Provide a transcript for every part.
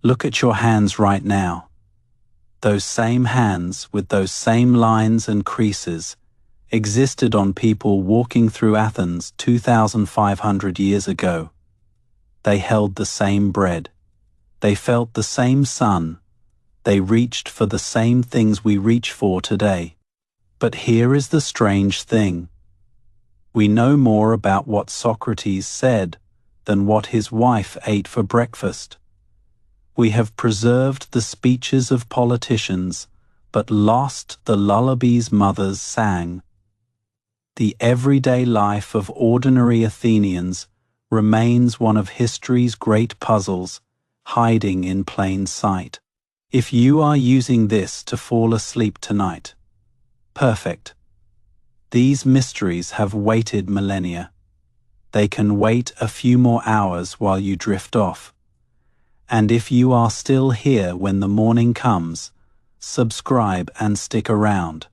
Look at your hands right now. Those same hands with those same lines and creases existed on people walking through Athens 2,500 years ago. They held the same bread. They felt the same sun. They reached for the same things we reach for today. But here is the strange thing. We know more about what Socrates said than what his wife ate for breakfast. We have preserved the speeches of politicians, but lost the lullabies mothers sang. The everyday life of ordinary Athenians remains one of history's great puzzles, hiding in plain sight. If you are using this to fall asleep tonight, perfect. These mysteries have waited millennia. They can wait a few more hours while you drift off. And if you are still here when the morning comes, subscribe and stick around.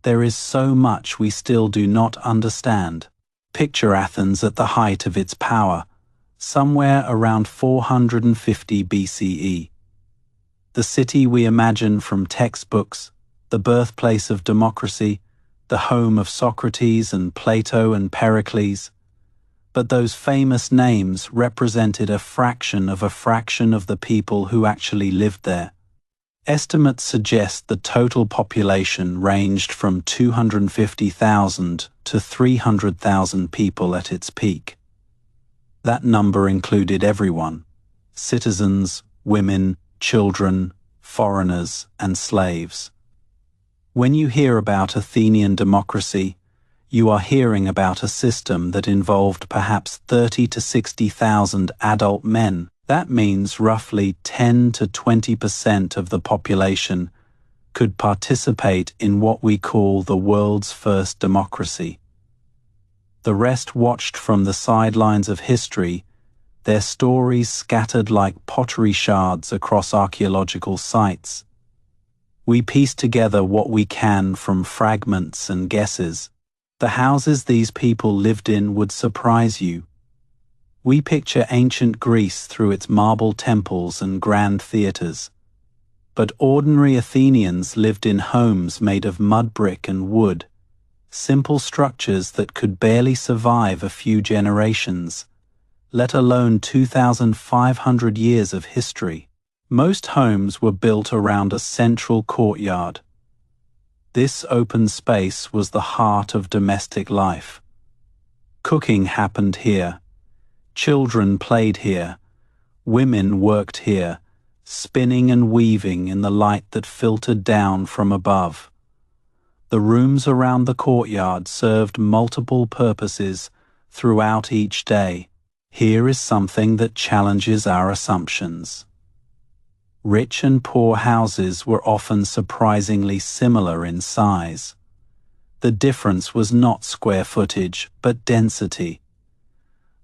There is so much we still do not understand. Picture Athens at the height of its power, somewhere around 450 BCE. The city we imagine from textbooks, the birthplace of democracy, the home of Socrates and Plato and Pericles. But those famous names represented a fraction of the people who actually lived there. Estimates suggest the total population ranged from 250,000 to 300,000 people at its peak. That number included everyone: citizens, women, children, foreigners, and slaves. When you hear about Athenian democracy, you are hearing about a system that involved perhaps 30 to 60,000 adult men. That means roughly 10 to 20% of the population could participate in what we call the world's first democracy. The rest watched from the sidelines of history, their stories scattered like pottery shards across archaeological sites. We piece together what we can from fragments and guesses. The houses these people lived in would surprise you. We picture ancient Greece through its marble temples and grand theatres. But ordinary Athenians lived in homes made of mud brick and wood, simple structures that could barely survive a few generations, let alone 2,500 years of history. Most homes were built around a central courtyard. This open space was the heart of domestic life. Cooking happened here. Children played here. Women worked here, spinning and weaving in the light that filtered down from above. The rooms around the courtyard served multiple purposes throughout each day. Here is something that challenges our assumptions. Rich and poor houses were often surprisingly similar in size. The difference was not square footage, but density.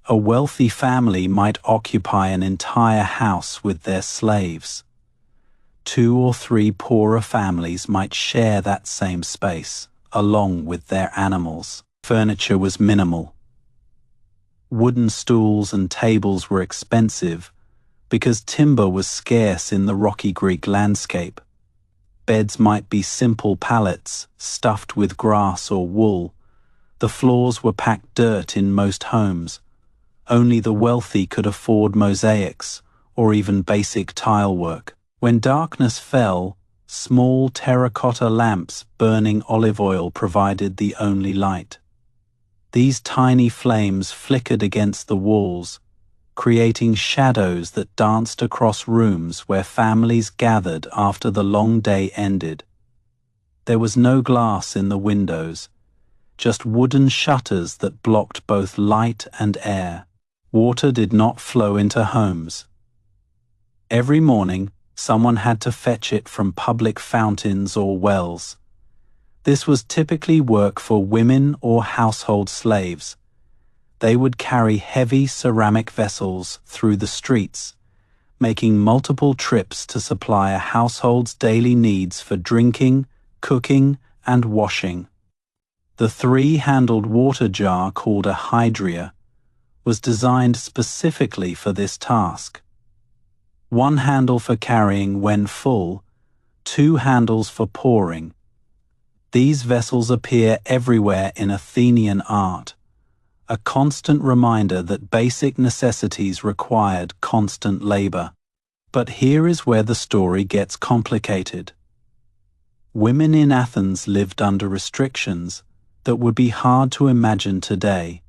A wealthy family might occupy an entire house with their slaves. 2 or 3 poorer families might share that same space, along with their animals. Furniture was minimal. Wooden stools and tables were expensive, because timber was scarce in the rocky Greek landscape. Beds might be simple pallets, stuffed with grass or wool. The floors were packed dirt in most homes. Only the wealthy could afford mosaics, or even basic tile work. When darkness fell, small terracotta lamps burning olive oil provided the only light. These tiny flames flickered against the walls, creating shadows that danced across rooms where families gathered after the long day ended. There was no glass in the windows, just wooden shutters that blocked both light and air. Water did not flow into homes. Every morning, someone had to fetch it from public fountains or wells. This was typically work for women or household slaves. They would carry heavy ceramic vessels through the streets, making multiple trips to supply a household's daily needs for drinking, cooking, and washing. The 3-handled water jar called a hydria was designed specifically for this task. one handle for carrying when full, two handles for pouring. These vessels appear everywhere in Athenian art, a constant reminder that basic necessities required constant labor. But here is where the story gets complicated. Women in Athens lived under restrictions that would be hard to imagine today.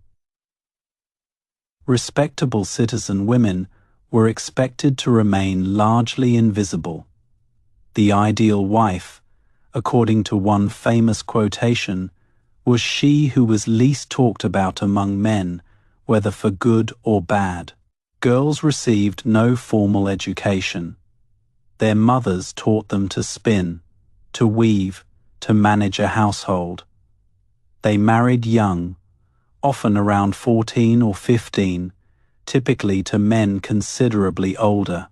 Respectable citizen women were expected to remain largely invisible. The ideal wife, according to one famous quotation, was she who was least talked about among men, whether for good or bad. Girls received no formal education. Their mothers taught them to spin, to weave, to manage a household. They married young, often around 14 or 15, typically to men considerably older.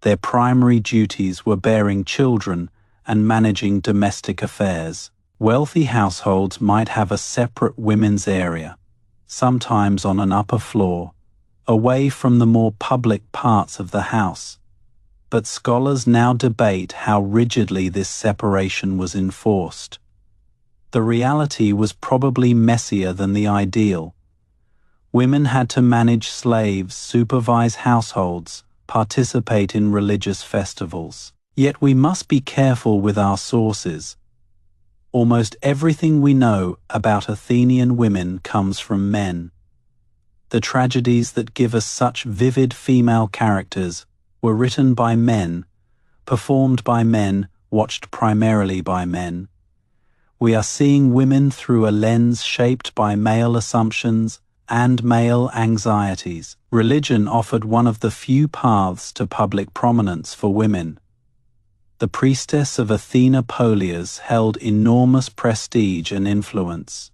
Their primary duties were bearing children and managing domestic affairs. Wealthy households might have a separate women's area, sometimes on an upper floor, away from the more public parts of the house. But scholars now debate how rigidly this separation was enforced. The reality was probably messier than the ideal. Women had to manage slaves, supervise households, participate in religious festivals. Yet we must be careful with our sources. Almost everything we know about Athenian women comes from men. The tragedies that give us such vivid female characters were written by men, performed by men, watched primarily by men. We are seeing women through a lens shaped by male assumptions and male anxieties. Religion offered one of the few paths to public prominence for women. The priestess of Athena Polias held enormous prestige and influence.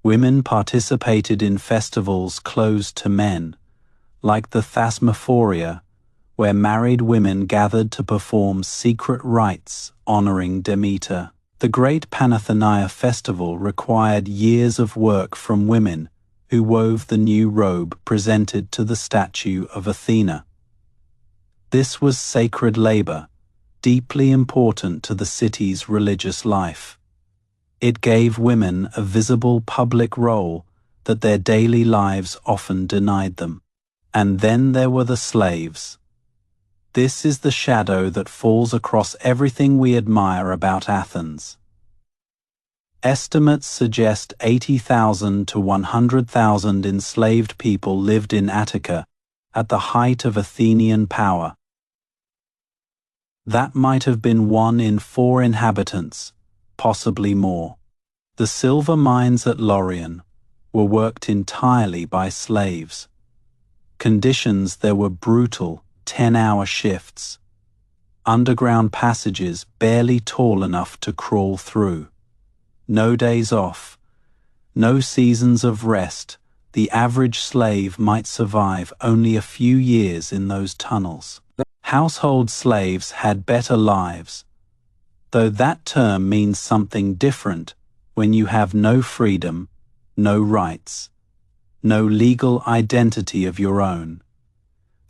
Women participated in festivals closed to men, like the Thasmophoria, where married women gathered to perform secret rites honoring Demeter. The Great Panathenaea festival required years of work from women who wove the new robe presented to the statue of Athena. This was sacred labor, deeply important to the city's religious life. It gave women a visible public role that their daily lives often denied them. And then there were the slaves. This is the shadow that falls across everything we admire about Athens. Estimates suggest 80,000 to 100,000 enslaved people lived in Attica at the height of Athenian power. That might have been 1 in 4 inhabitants, possibly more. The silver mines at Laurion were worked entirely by slaves. Conditions there were brutal, 10-hour shifts. Underground passages barely tall enough to crawl through. No days off, no seasons of rest. The average slave might survive only a few years in those tunnels. Household slaves had better lives, though that term means something different when you have no freedom, no rights, no legal identity of your own.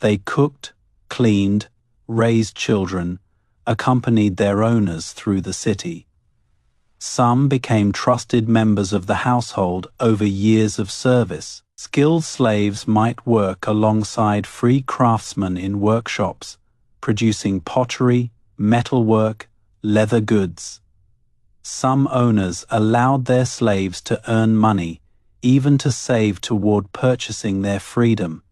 They cooked, cleaned, raised children, accompanied their owners through the city. Some became trusted members of the household over years of service. Skilled slaves might work alongside free craftsmen in workshops, producing pottery, metalwork, leather goods. Some owners allowed their slaves to earn money, even to save toward purchasing their freedom.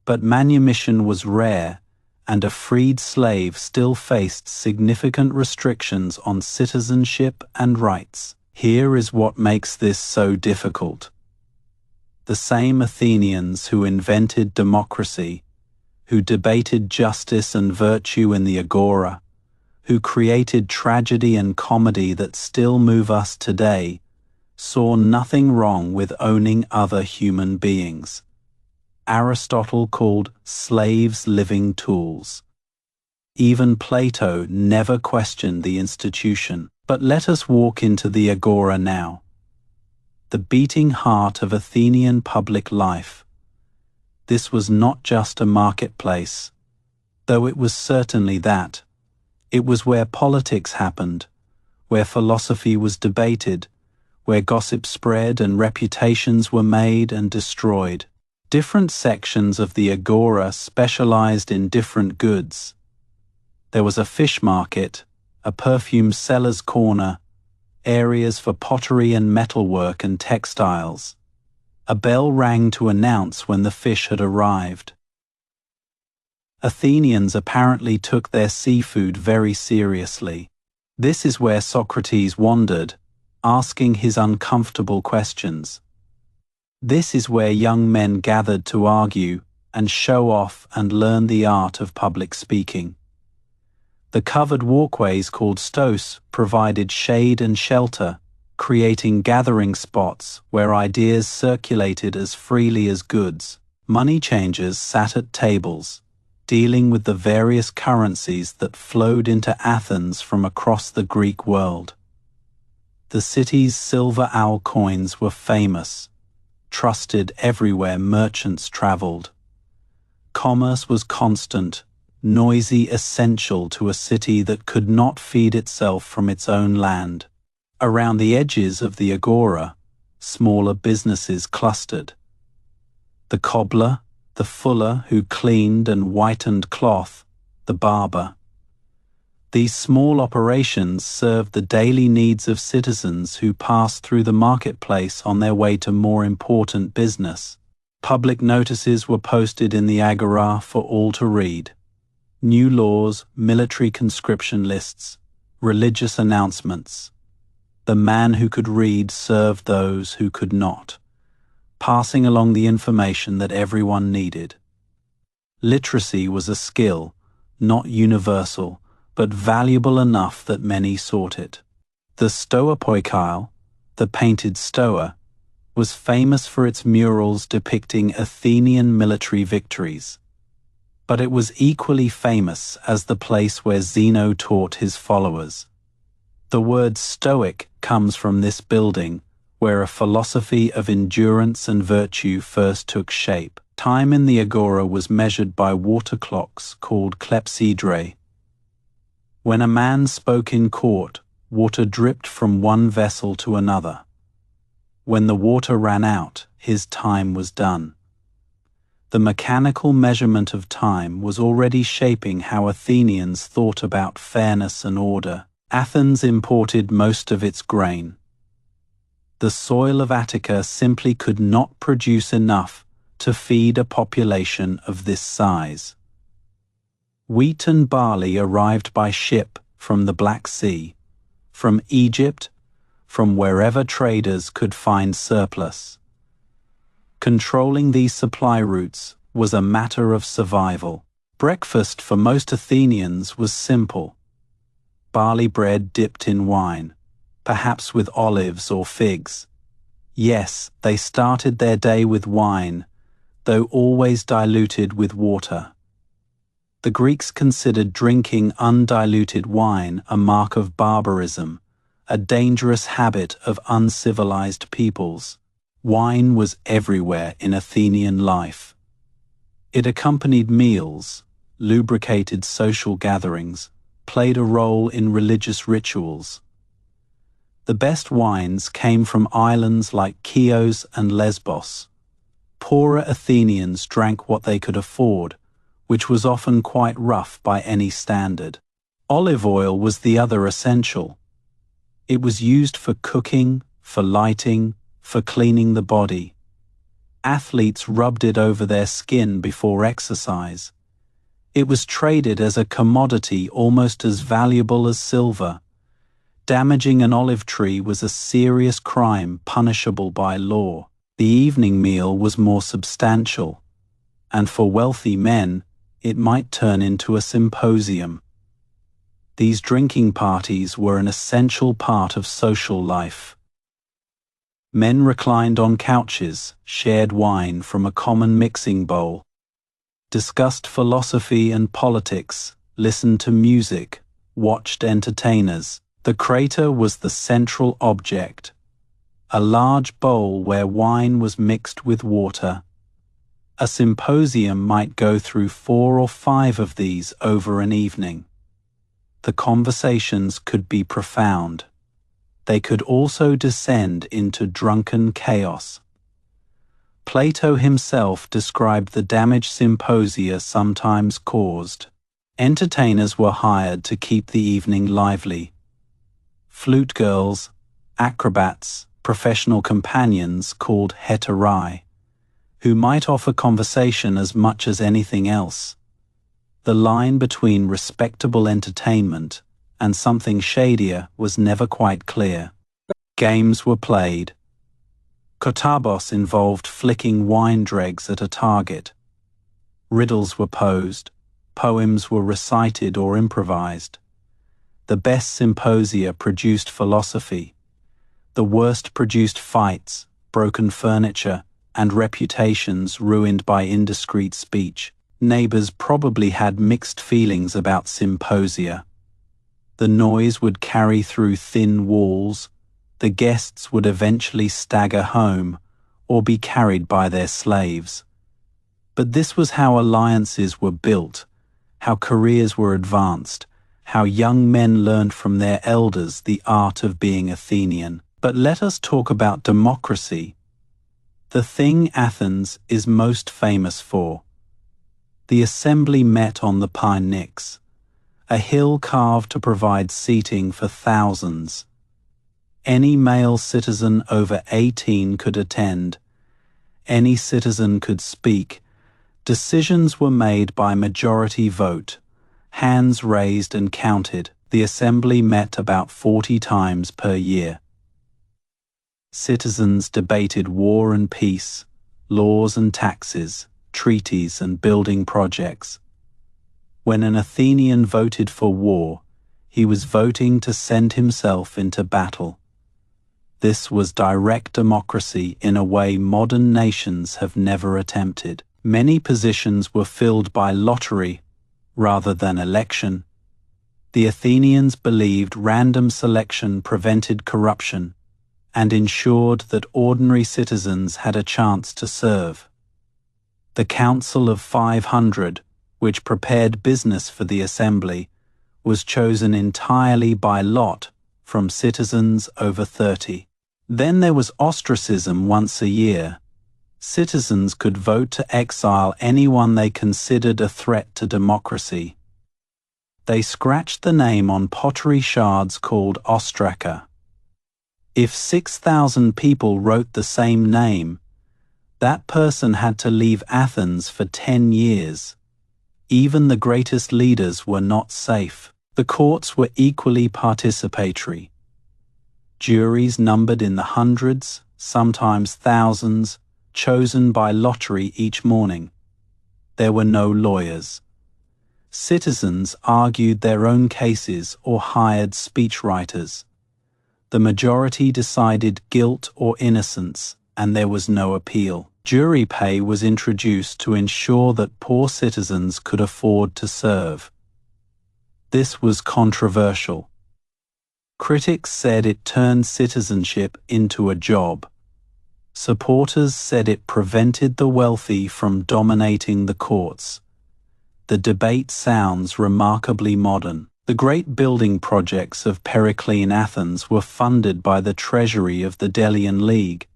But manumission was rare, and a freed slave still faced significant restrictions on citizenship and rights. Here is what makes this so difficult. The same Athenians who invented democracy, who debated justice and virtue in the agora, who created tragedy and comedy that still move us today, saw nothing wrong with owning other human beings. Aristotle called slaves living tools. Even Plato never questioned the institution. But let us walk into the agora now, the beating heart of Athenian public life. This was not just a marketplace. Though it was certainly that, it was where politics happened, where philosophy was debated, where gossip spread and reputations were made and destroyed. Different sections of the agora specialized in different goods. There was a fish market, a perfume seller's corner, areas for pottery and metalwork and textiles. A bell rang to announce when the fish had arrived. Athenians apparently took their seafood very seriously. This is where Socrates wandered, asking his uncomfortable questions. This is where young men gathered to argue and show off and learn the art of public speaking. The covered walkways called stos provided shade and shelter, creating gathering spots where ideas circulated as freely as goods. Money changers sat at tables, dealing with the various currencies that flowed into Athens from across the Greek world. The city's silver owl coins were famous, trusted everywhere merchants traveled. Commerce was constant, noisy, essential to a city that could not feed itself from its own land. Around the edges of the agora, smaller businesses clustered. The cobbler, the fuller who cleaned and whitened cloth, the barber. These small operations served the daily needs of citizens who passed through the marketplace on their way to more important business. Public notices were posted in the agora for all to read. New laws, military conscription lists, religious announcements. The man who could read served those who could not, passing along the information that everyone needed. Literacy was a skill, not universal, but valuable enough that many sought it. The Stoa Poikile, the painted stoa, was famous for its murals depicting Athenian military victories. But it was equally famous as the place where Zeno taught his followers. The word Stoic comes from this building, where a philosophy of endurance and virtue first took shape. Time in the agora was measured by water clocks called clepsydra. When a man spoke in court, water dripped from one vessel to another. When the water ran out, his time was done. The mechanical measurement of time was already shaping how Athenians thought about fairness and order. Athens imported most of its grain. The soil of Attica simply could not produce enough to feed a population of this size. Wheat and barley arrived by ship from the Black Sea, from Egypt, from wherever traders could find surplus. Controlling these supply routes was a matter of survival. Breakfast for most Athenians was simple. Barley bread dipped in wine, perhaps with olives or figs. Yes, they started their day with wine, though always diluted with water. The Greeks considered drinking undiluted wine a mark of barbarism, a dangerous habit of uncivilized peoples. Wine was everywhere in Athenian life. It accompanied meals, lubricated social gatherings, played a role in religious rituals. The best wines came from islands like Chios and Lesbos. Poorer Athenians drank what they could afford, which was often quite rough by any standard. Olive oil was the other essential. It was used for cooking, for lighting, for cleaning the body. Athletes rubbed it over their skin before exercise. It was traded as a commodity almost as valuable as silver. Damaging an olive tree was a serious crime punishable by law. The evening meal was more substantial, and for wealthy men, it might turn into a symposium. These drinking parties were an essential part of social life. Men reclined on couches, shared wine from a common mixing bowl, discussed philosophy and politics, listened to music, watched entertainers. The crater was the central object, a large bowl where wine was mixed with water. A symposium might go through 4 or 5 of these over an evening. The conversations could be profound. They could also descend into drunken chaos. Plato himself described the damage symposia sometimes caused. Entertainers were hired to keep the evening lively. Flute girls, acrobats, professional companions called hetarai, who might offer conversation as much as anything else. The line between respectable entertainment and something shadier was never quite clear. Games were played. Kotabos involved flicking wine dregs at a target. Riddles were posed. Poems were recited or improvised. The best symposia produced philosophy. The worst produced fights, broken furniture, and reputations ruined by indiscreet speech. Neighbors probably had mixed feelings about symposia. The noise would carry through thin walls. The guests would eventually stagger home or be carried by their slaves. But this was how alliances were built, how careers were advanced, how young men learned from their elders the art of being Athenian. But let us talk about democracy, the thing Athens is most famous for. The assembly met on the Pnyx, a hill carved to provide seating for thousands. Any male citizen over 18 could attend. Any citizen could speak. Decisions were made by majority vote, hands raised and counted. The assembly met about 40 times per year. Citizens debated war and peace, laws and taxes, treaties and building projects. When an Athenian voted for war, he was voting to send himself into battle. This was direct democracy in a way modern nations have never attempted. Many positions were filled by lottery rather than election. The Athenians believed random selection prevented corruption and ensured that ordinary citizens had a chance to serve. The Council of 500, which prepared business for the assembly, was chosen entirely by lot from citizens over 30. Then there was ostracism once a year. Citizens could vote to exile anyone they considered a threat to democracy. They scratched the name on pottery shards called ostraca. If 6,000 people wrote the same name, that person had to leave Athens for 10 years. Even the greatest leaders were not safe. The courts were equally participatory. Juries numbered in the hundreds, sometimes thousands, chosen by lottery each morning. There were no lawyers. Citizens argued their own cases or hired speechwriters. The majority decided guilt or innocence, and there was no appeal. Jury pay was introduced to ensure that poor citizens could afford to serve. This was controversial. Critics said it turned citizenship into a job. Supporters said it prevented the wealthy from dominating the courts. The debate sounds remarkably modern. The great building projects of Periclean Athens were funded by the treasury of the Delian League,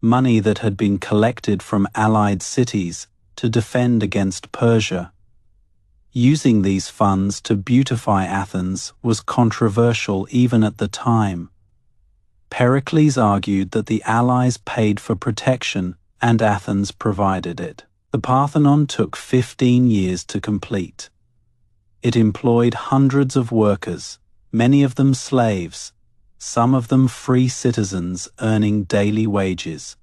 money that had been collected from allied cities to defend against Persia. Using these funds to beautify Athens was controversial even at the time. Pericles argued that the allies paid for protection and Athens provided it. The Parthenon took 15 years to complete. It employed hundreds of workers, many of them slaves, some of them free citizens earning daily wages.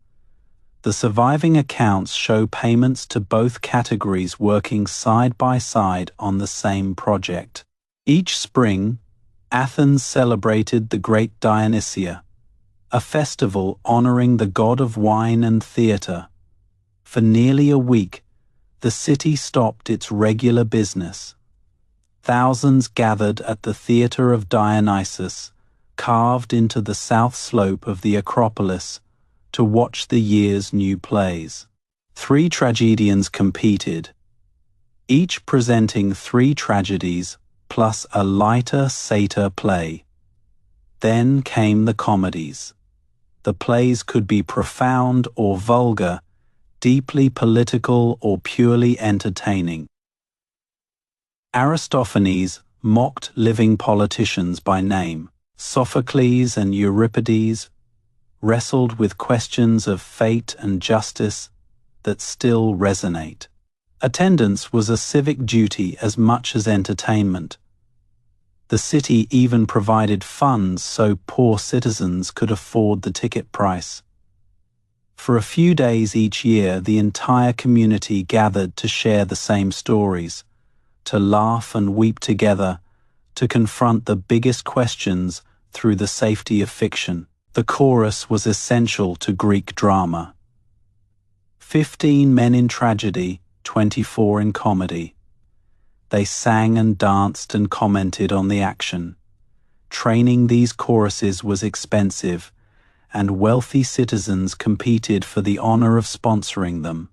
The surviving accounts show payments to both categories working side by side on the same project. Each spring, Athens celebrated the Great Dionysia, a festival honoring the god of wine and theatre. For nearly a week, the city stopped its regular business. Thousands gathered at the Theatre of Dionysus, carved into the south slope of the Acropolis, to watch the year's new plays. 3 tragedians competed, each presenting 3 tragedies plus a lighter satyr play. Then came the comedies. The plays could be profound or vulgar, deeply political or purely entertaining. Aristophanes mocked living politicians by name. Sophocles and Euripides wrestled with questions of fate and justice that still resonate. Attendance was a civic duty as much as entertainment. The city even provided funds so poor citizens could afford the ticket price. For a few days each year, the entire community gathered to share the same stories, to laugh and weep together, to confront the biggest questions through the safety of fiction. The chorus was essential to Greek drama. 15 men in tragedy, 24 in comedy. They sang and danced and commented on the action. Training these choruses was expensive, and wealthy citizens competed for the honor of sponsoring them.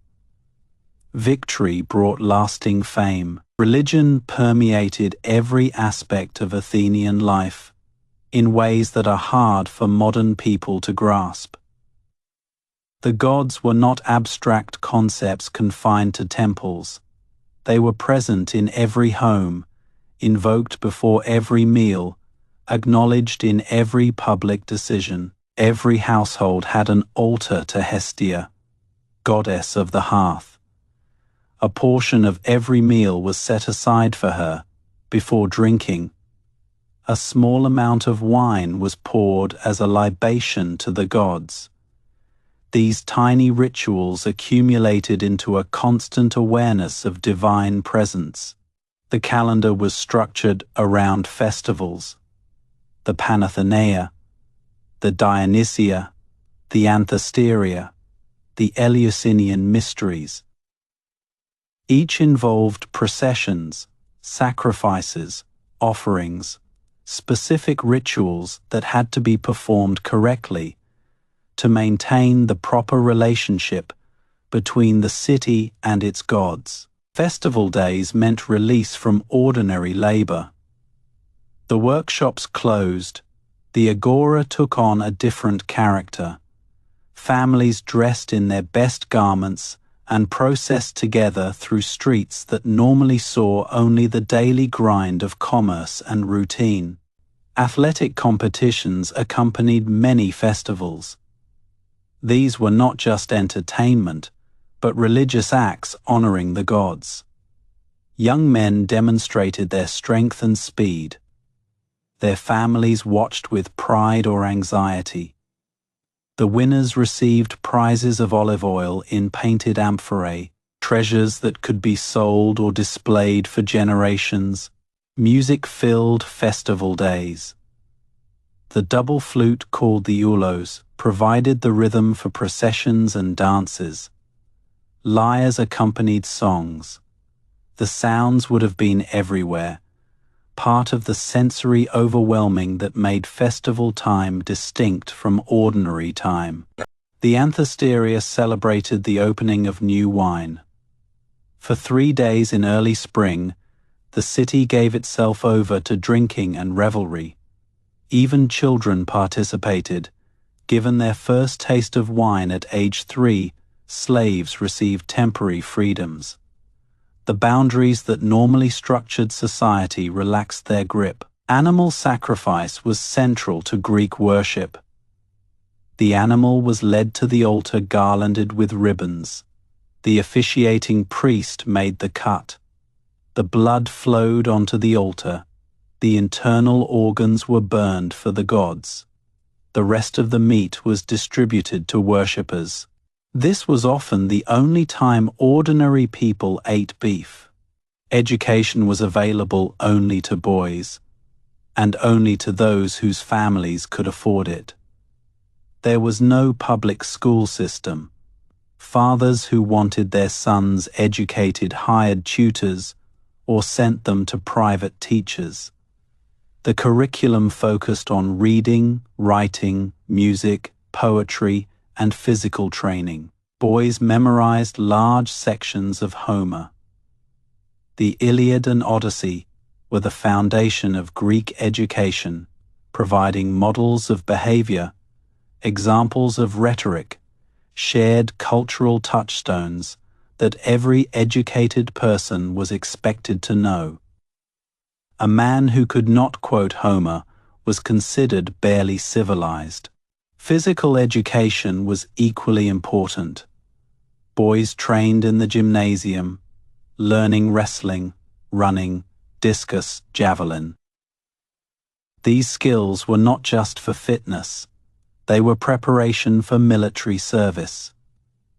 Victory brought lasting fame. Religion permeated every aspect of Athenian life in ways that are hard for modern people to grasp. The gods were not abstract concepts confined to temples. They were present in every home, invoked before every meal, acknowledged in every public decision. Every household had an altar to Hestia, goddess of the hearth. A portion of every meal was set aside for her. Before drinking, a small amount of wine was poured as a libation to the gods. These tiny rituals accumulated into a constant awareness of divine presence. The calendar was structured around festivals: the Panathenaea, the Dionysia, the Anthesteria, the Eleusinian mysteries. Each involved processions, sacrifices, offerings, specific rituals that had to be performed correctly to maintain the proper relationship between the city and its gods. Festival days meant release from ordinary labor. The workshops closed. The agora took on a different character. Families dressed in their best garments and processed together through streets that normally saw only the daily grind of commerce and routine. Athletic competitions accompanied many festivals. These were not just entertainment, but religious acts honoring the gods. Young men demonstrated their strength and speed. Their families watched with pride or anxiety. The winners received prizes of olive oil in painted amphorae, treasures that could be sold or displayed for generations. Music filled festival days. The double flute called the ulos provided the rhythm for processions and dances. Lyres accompanied songs. The sounds would have been everywhere, part of the sensory overwhelming that made festival time distinct from ordinary time. The Anthesteria celebrated the opening of new wine. For 3 days in early spring, the city gave itself over to drinking and revelry. Even children participated. Given their first taste of wine at age 3, slaves received temporary freedoms. The boundaries that normally structured society relaxed their grip. Animal sacrifice was central to Greek worship. The animal was led to the altar garlanded with ribbons. The officiating priest made the cut. The blood flowed onto the altar. The internal organs were burned for the gods. The rest of the meat was distributed to worshippers. This was often the only time ordinary people ate beef. Education was available only to boys, and only to those whose families could afford it. There was no public school system. Fathers who wanted their sons educated hired tutors or sent them to private teachers. The curriculum focused on reading, writing, music, poetry, and physical training. Boys memorized large sections of Homer. The Iliad and Odyssey were the foundation of Greek education, providing models of behavior, examples of rhetoric, shared cultural touchstones that every educated person was expected to know. A man who could not quote Homer was considered barely civilized. Physical education was equally important. Boys trained in the gymnasium, learning wrestling, running, discus, javelin. These skills were not just for fitness, they were preparation for military service.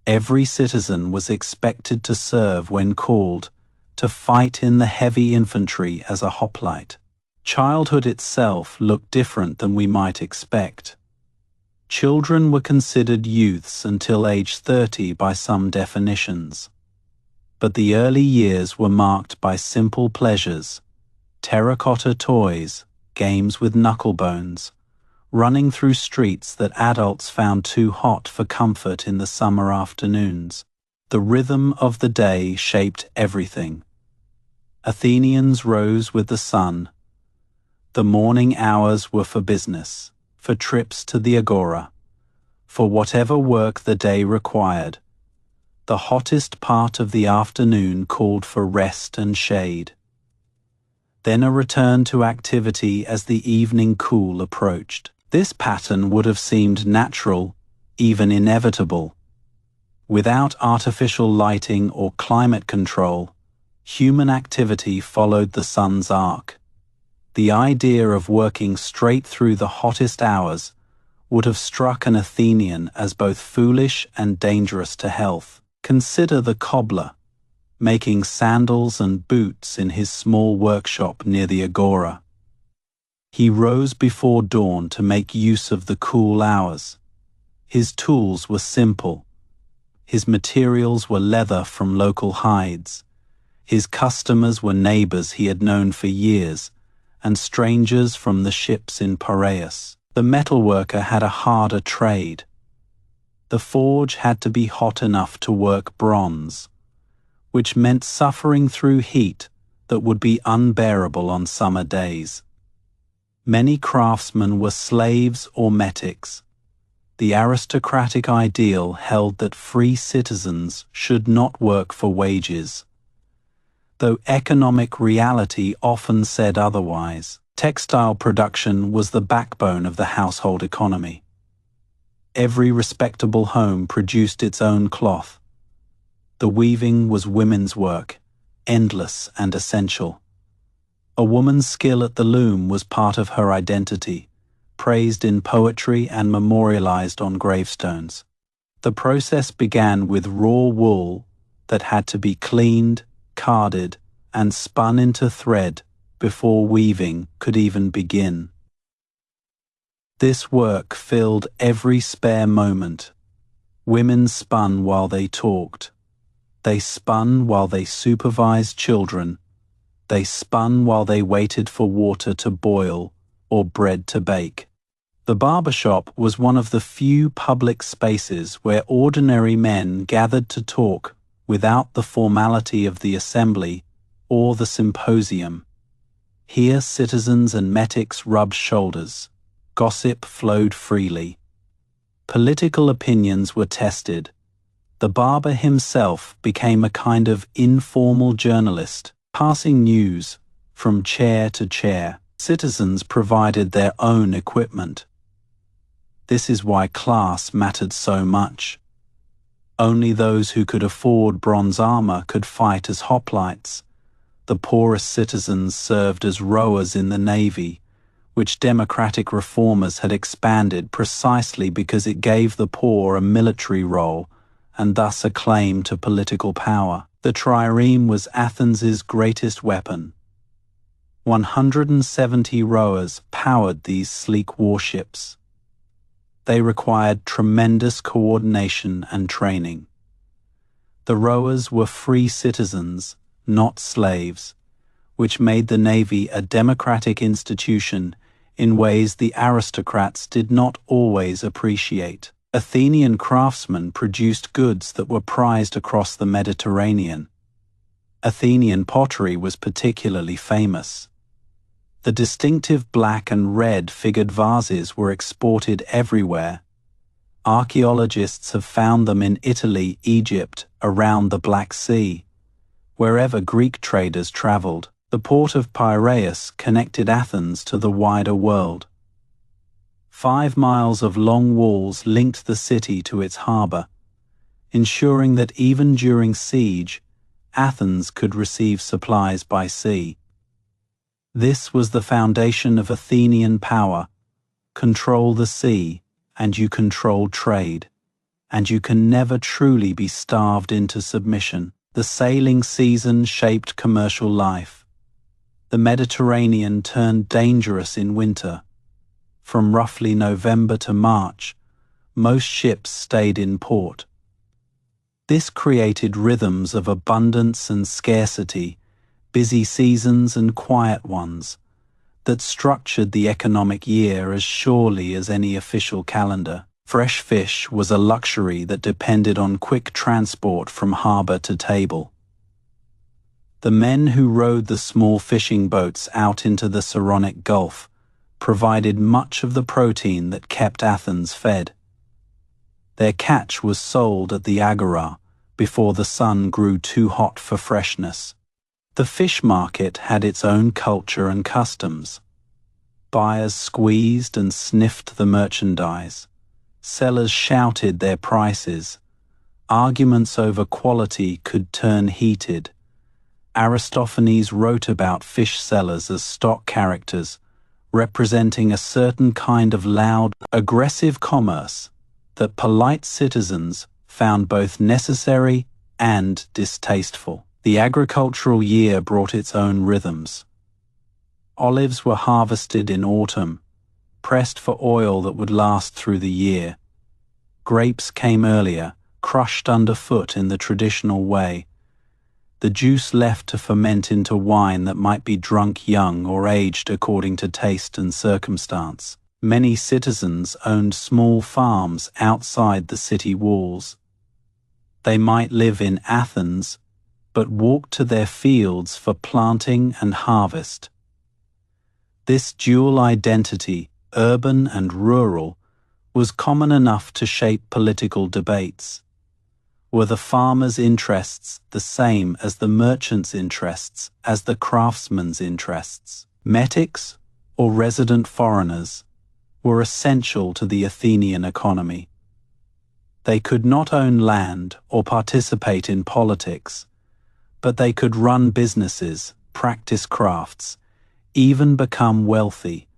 Every citizen was expected to serve when called, to fight in the heavy infantry as a hoplite. Childhood itself looked different than we might expect. Children were considered youths until age 30 by some definitions. But the early years were marked by simple pleasures, terracotta toys, games with knucklebones, running through streets that adults found too hot for comfort in the summer afternoons. The rhythm of the day shaped everything. Athenians rose with the sun. The morning hours were for business, for trips to the agora, for whatever work the day required. The hottest part of the afternoon called for rest and shade. Then a return to activity as the evening cool approached. This pattern would have seemed natural, even inevitable. Without artificial lighting or climate control, human activity followed the sun's arc. The idea of working straight through the hottest hours would have struck an Athenian as both foolish and dangerous to health. Consider the cobbler, making sandals and boots in his small workshop near the agora. He rose before dawn to make use of the cool hours. His tools were simple. His materials were leather from local hides. His customers were neighbors he had known for years, and strangers from the ships in Piraeus. The metalworker had a harder trade. The forge had to be hot enough to work bronze, which meant suffering through heat that would be unbearable on summer days. Many craftsmen were slaves or metics. The aristocratic ideal held that free citizens should not work for wages, though economic reality often said otherwise. Textile production was the backbone of the household economy. Every respectable home produced its own cloth. The weaving was women's work, endless and essential. A woman's skill at the loom was part of her identity, praised in poetry and memorialized on gravestones. The process began with raw wool that had to be cleaned, carded, and spun into thread before weaving could even begin. This work filled every spare moment. Women spun while they talked. They spun while they supervised children. They spun while they waited for water to boil or bread to bake. The barbershop was one of the few public spaces where ordinary men gathered to talk without the formality of the assembly or the symposium. Here citizens and metics rubbed shoulders. Gossip flowed freely. Political opinions were tested. The barber himself became a kind of informal journalist, passing news from chair to chair. Citizens provided their own equipment. This is why class mattered so much. Only those who could afford bronze armor could fight as hoplites. The poorest citizens served as rowers in the navy, which democratic reformers had expanded precisely because it gave the poor a military role and thus a claim to political power. The trireme was Athens's greatest weapon. 170 rowers powered these sleek warships. They required tremendous coordination and training. The rowers were free citizens, not slaves, which made the Navy a democratic institution in ways the aristocrats did not always appreciate. Athenian craftsmen produced goods that were prized across the Mediterranean. Athenian pottery was particularly famous. The distinctive black and red figured vases were exported everywhere. Archaeologists have found them in Italy, Egypt, around the Black Sea. Wherever Greek traders traveled, the port of Piraeus connected Athens to the wider world. 5 miles of long walls linked the city to its harbor, ensuring that even during siege, Athens could receive supplies by sea. This was the foundation of Athenian power. Control the sea, and you control trade, and you can never truly be starved into submission. The sailing season shaped commercial life. The Mediterranean turned dangerous in winter. From roughly November to March, most ships stayed in port. This created rhythms of abundance and scarcity, busy seasons and quiet ones, that structured the economic year as surely as any official calendar. Fresh fish was a luxury that depended on quick transport from harbor to table. The men who rowed the small fishing boats out into the Saronic Gulf provided much of the protein that kept Athens fed. Their catch was sold at the agora before the sun grew too hot for freshness. The fish market had its own culture and customs. Buyers squeezed and sniffed the merchandise. Sellers shouted their prices. Arguments over quality could turn heated. Aristophanes wrote about fish sellers as stock characters, representing a certain kind of loud, aggressive commerce that polite citizens found both necessary and distasteful. The agricultural year brought its own rhythms. Olives were harvested in autumn, pressed for oil that would last through the year. Grapes came earlier, crushed underfoot in the traditional way. The juice left to ferment into wine that might be drunk young or aged according to taste and circumstance. Many citizens owned small farms outside the city walls. They might live in Athens, but walk to their fields for planting and harvest. This dual identity, urban and rural, was common enough to shape political debates. Were the farmers' interests the same as the merchants' interests, as the craftsmen's interests? Metics, or resident foreigners, were essential to the Athenian economy. They could not own land or participate in politics, but they could run businesses, practice crafts, even become wealthy.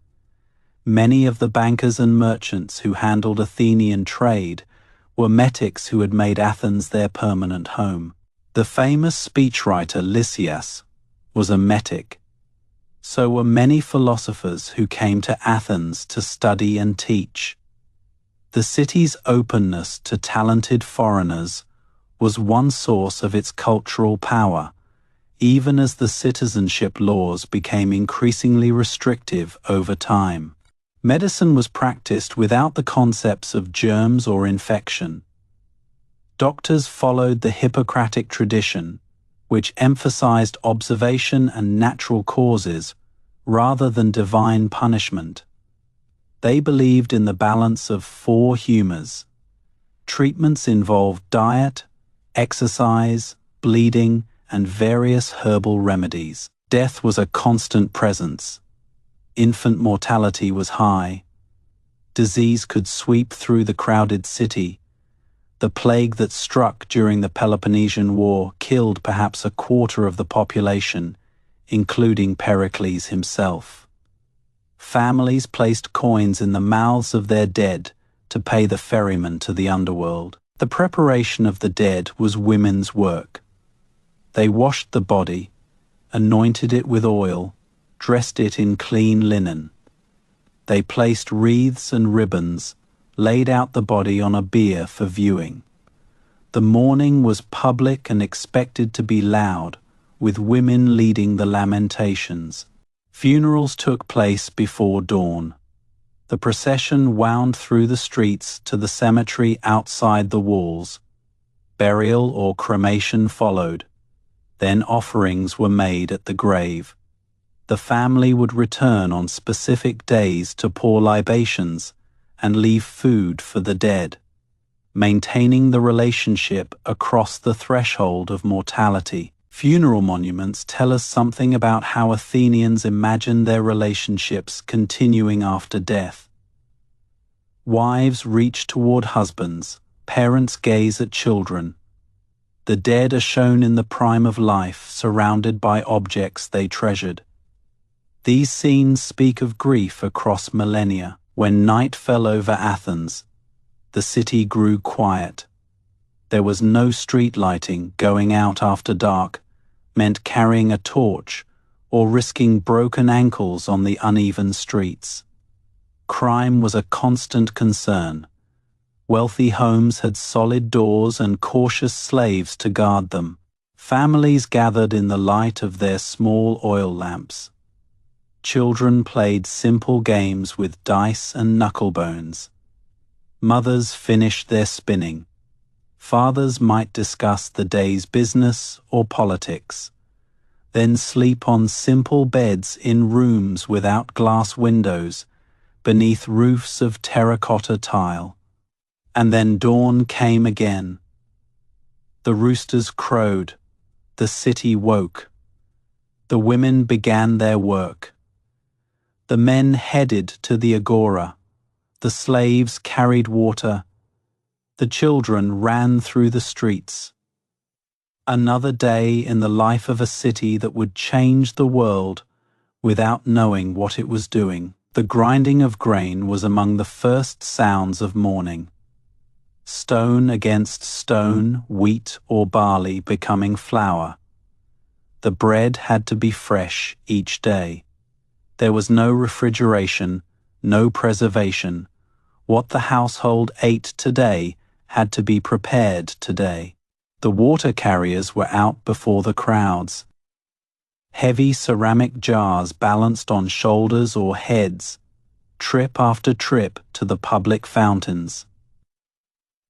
Many of the bankers and merchants who handled Athenian trade were metics who had made Athens their permanent home. The famous speechwriter Lysias was a metic. So were many philosophers who came to Athens to study and teach. The city's openness to talented foreigners was one source of its cultural power, even as the citizenship laws became increasingly restrictive over time. Medicine was practiced without the concepts of germs or infection. Doctors followed the Hippocratic tradition, which emphasized observation and natural causes rather than divine punishment. They believed in the balance of 4 humors. Treatments involved diet, exercise, bleeding, and various herbal remedies. Death was a constant presence. Infant mortality was high. Disease could sweep through the crowded city. The plague that struck during the Peloponnesian War killed perhaps a quarter of the population, including Pericles himself. Families placed coins in the mouths of their dead to pay the ferryman to the underworld. The preparation of the dead was women's work. They washed the body, anointed it with oil, dressed it in clean linen. They placed wreaths and ribbons, laid out the body on a bier for viewing. The mourning was public and expected to be loud, with women leading the lamentations. Funerals took place before dawn. The procession wound through the streets to the cemetery outside the walls. Burial or cremation followed. Then offerings were made at the grave. The family would return on specific days to pour libations and leave food for the dead, maintaining the relationship across the threshold of mortality. Funeral monuments tell us something about how Athenians imagined their relationships continuing after death. Wives reach toward husbands, parents gaze at children. The dead are shown in the prime of life, surrounded by objects they treasured. These scenes speak of grief across millennia. When night fell over Athens, the city grew quiet. There was no street lighting. Going out after dark meant carrying a torch or risking broken ankles on the uneven streets. Crime was a constant concern. Wealthy homes had solid doors and cautious slaves to guard them. Families gathered in the light of their small oil lamps. Children played simple games with dice and knucklebones. Mothers finished their spinning. Fathers might discuss the day's business or politics, then sleep on simple beds in rooms without glass windows, beneath roofs of terracotta tile. And then dawn came again. The roosters crowed. The city woke. The women began their work. The men headed to the agora. The slaves carried water. The children ran through the streets. Another day in the life of a city that would change the world without knowing what it was doing. The grinding of grain was among the first sounds of morning. Stone against stone, wheat or barley becoming flour. The bread had to be fresh each day. There was no refrigeration, no preservation. What the household ate today had to be prepared today. The water carriers were out before the crowds. Heavy ceramic jars balanced on shoulders or heads, trip after trip to the public fountains.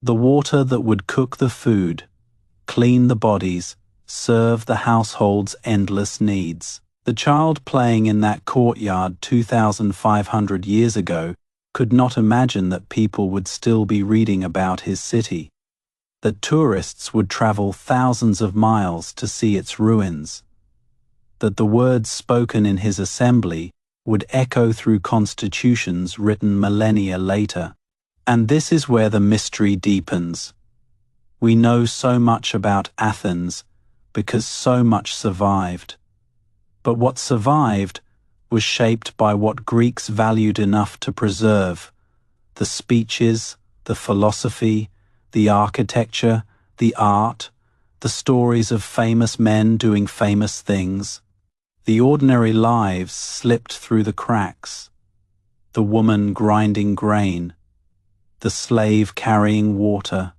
The water that would cook the food, clean the bodies, serve the household's endless needs. The child playing in that courtyard 2,500 years ago could not imagine that people would still be reading about his city, that tourists would travel thousands of miles to see its ruins, that the words spoken in his assembly would echo through constitutions written millennia later. And this is where the mystery deepens. We know so much about Athens because so much survived. But what survived was shaped by what Greeks valued enough to preserve: the speeches, the philosophy, the architecture, the art, the stories of famous men doing famous things. The ordinary lives slipped through the cracks. The woman grinding grain, the slave carrying water,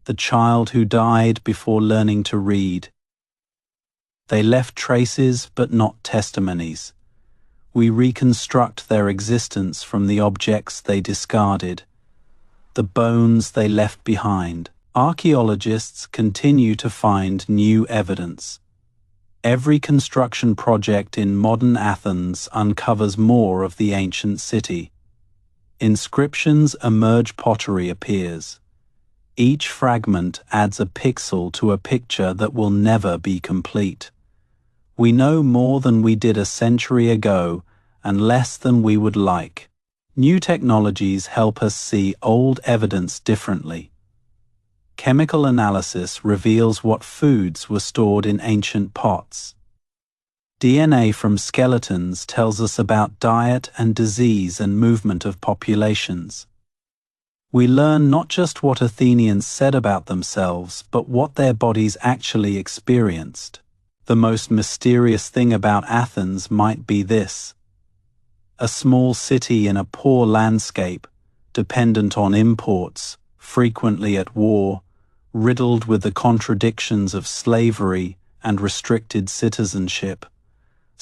the child who died before learning to read. They left traces but not testimonies. We reconstruct their existence from the objects they discarded, the bones they left behind. Archaeologists continue to find new evidence. Every construction project in modern Athens uncovers more of the ancient city. Inscriptions emerge, pottery appears. Each fragment adds a pixel to a picture that will never be complete. We know more than we did a century ago and less than we would like. New technologies help us see old evidence differently. Chemical analysis reveals what foods were stored in ancient pots. DNA from skeletons tells us about diet and disease and movement of populations. We learn not just what Athenians said about themselves, but what their bodies actually experienced. The most mysterious thing about Athens might be this: a small city in a poor landscape, dependent on imports, frequently at war, riddled with the contradictions of slavery and restricted citizenship,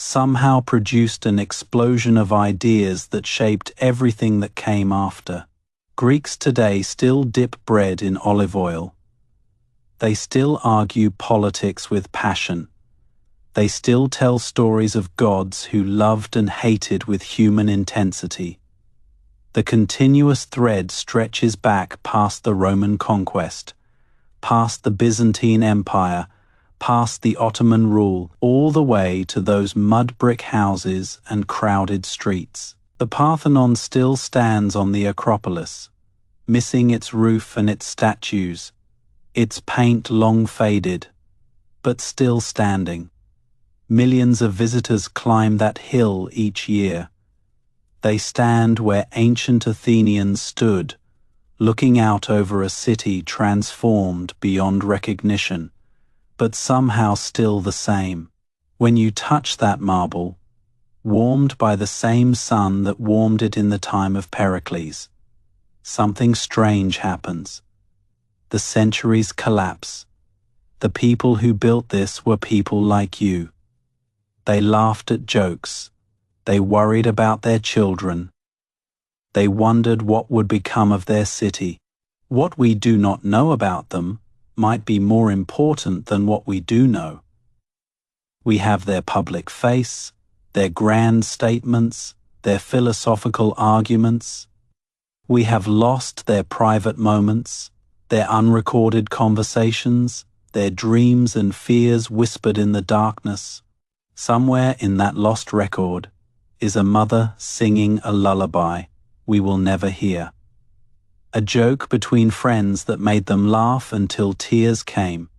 somehow produced an explosion of ideas that shaped everything that came after. Greeks today still dip bread in olive oil. They still argue politics with passion. They still tell stories of gods who loved and hated with human intensity. The continuous thread stretches back past the Roman conquest, past the Byzantine Empire, past the Ottoman rule, all the way to those mud brick houses and crowded streets. The Parthenon still stands on the Acropolis, missing its roof and its statues, its paint long faded, but still standing. Millions of visitors climb that hill each year. They stand where ancient Athenians stood, looking out over a city transformed beyond recognition, but somehow still the same. When you touch that marble, warmed by the same sun that warmed it in the time of Pericles, something strange happens. The centuries collapse. The people who built this were people like you. They laughed at jokes. They worried about their children. They wondered what would become of their city. What we do not know about them might be more important than what we do know. We have their public face, their grand statements, their philosophical arguments. We have lost their private moments, their unrecorded conversations, their dreams and fears whispered in the darkness. Somewhere in that lost record is a mother singing a lullaby we will never hear. A joke between friends that made them laugh until tears came.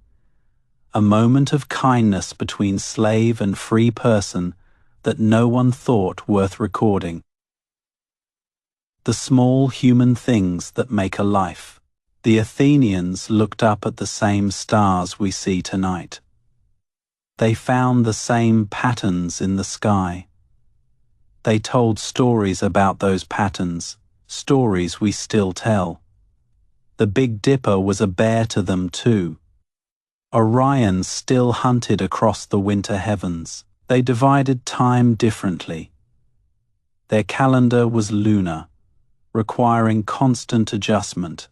A moment of kindness between slave and free person that no one thought worth recording. The small human things that make a life. The Athenians looked up at the same stars we see tonight. They found the same patterns in the sky. They told stories about those patterns, stories we still tell. The Big Dipper was a bear to them too. Orion still hunted across the winter heavens. They divided time differently. Their calendar was lunar, requiring constant adjustment.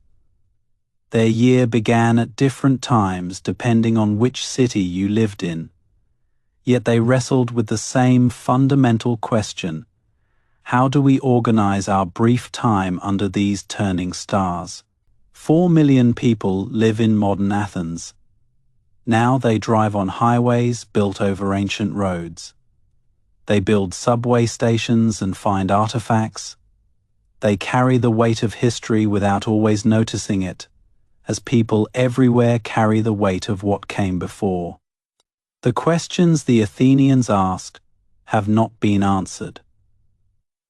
Their year began at different times depending on which city you lived in. Yet they wrestled with the same fundamental question: how do we organize our brief time under these turning stars? 4 million people live in modern Athens. Now they drive on highways built over ancient roads. They build subway stations and find artifacts. They carry the weight of history without always noticing it, as people everywhere carry the weight of what came before. The questions the Athenians asked have not been answered.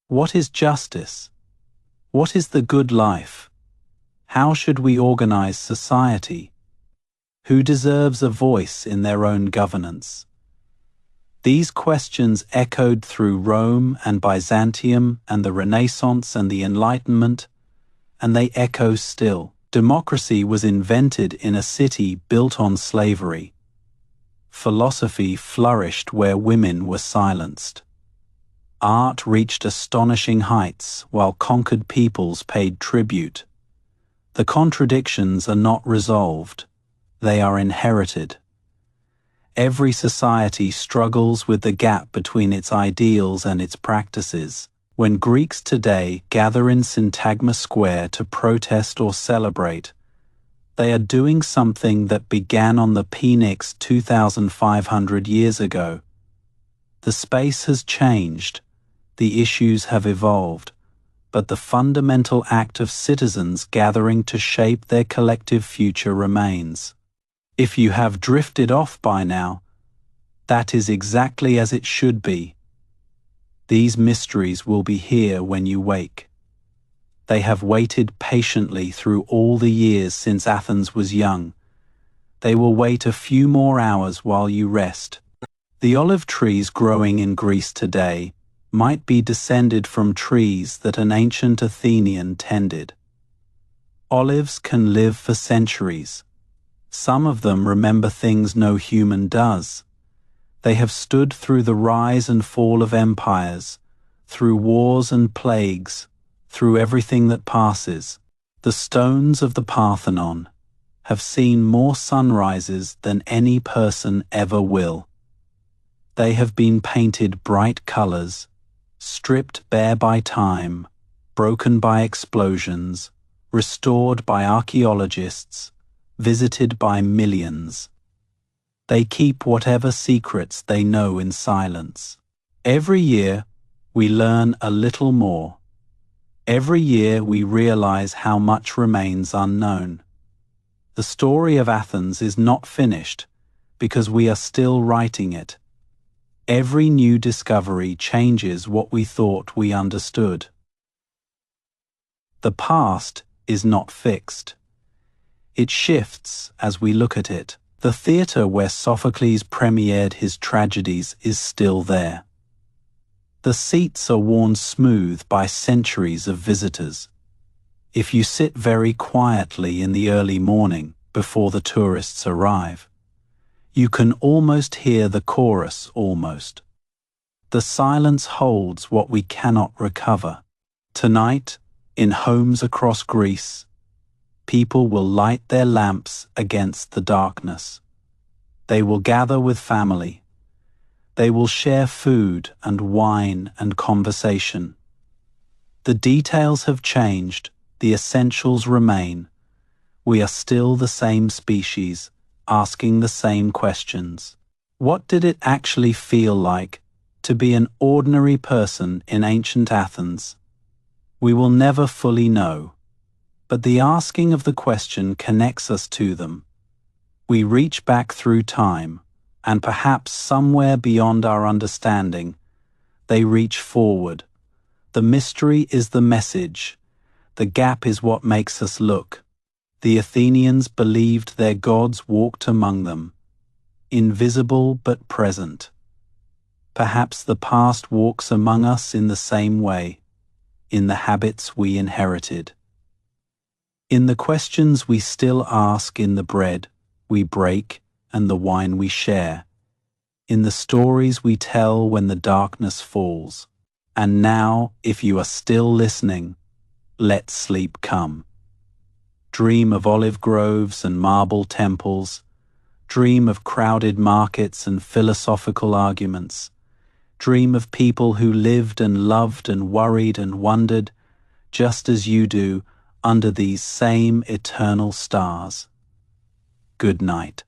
What is justice? What is the good life? How should we organize society? Who deserves a voice in their own governance? These questions echoed through Rome and Byzantium and the Renaissance and the Enlightenment, and they echo still. Democracy was invented in a city built on slavery. Philosophy flourished where women were silenced. Art reached astonishing heights while conquered peoples paid tribute. The contradictions are not resolved, they are inherited. Every society struggles with the gap between its ideals and its practices. When Greeks today gather in Syntagma Square to protest or celebrate, they are doing something that began on the Phoenix 2,500 years ago. The space has changed, the issues have evolved, but the fundamental act of citizens gathering to shape their collective future remains. If you have drifted off by now, that is exactly as it should be. These mysteries will be here when you wake. They have waited patiently through all the years since Athens was young. They will wait a few more hours while you rest. The olive trees growing in Greece today might be descended from trees that an ancient Athenian tended. Olives can live for centuries. Some of them remember things no human does. They have stood through the rise and fall of empires, through wars and plagues, through everything that passes. The stones of the Parthenon have seen more sunrises than any person ever will. They have been painted bright colors, stripped bare by time, broken by explosions, restored by archaeologists, visited by millions. They keep whatever secrets they know in silence. Every year, we learn a little more. Every year, we realize how much remains unknown. The story of Athens is not finished because we are still writing it. Every new discovery changes what we thought we understood. The past is not fixed. It shifts as we look at it. The theatre where Sophocles premiered his tragedies is still there. The seats are worn smooth by centuries of visitors. If you sit very quietly in the early morning before the tourists arrive, you can almost hear the chorus almost. The silence holds what we cannot recover. Tonight, in homes across Greece, people will light their lamps against the darkness. They will gather with family. They will share food and wine and conversation. The details have changed, the essentials remain. We are still the same species, asking the same questions. What did it actually feel like to be an ordinary person in ancient Athens? We will never fully know, but the asking of the question connects us to them. We reach back through time, and perhaps somewhere beyond our understanding, they reach forward. The mystery is the message. The gap is what makes us look. The Athenians believed their gods walked among them, invisible but present. Perhaps the past walks among us in the same way, in the habits we inherited. In the questions we still ask, in the bread we break and the wine we share, in the stories we tell when the darkness falls. And now, if you are still listening, let sleep come. Dream of olive groves and marble temples. Dream of crowded markets and philosophical arguments. Dream of people who lived and loved and worried and wondered, just as you do, under these same eternal stars. Good night.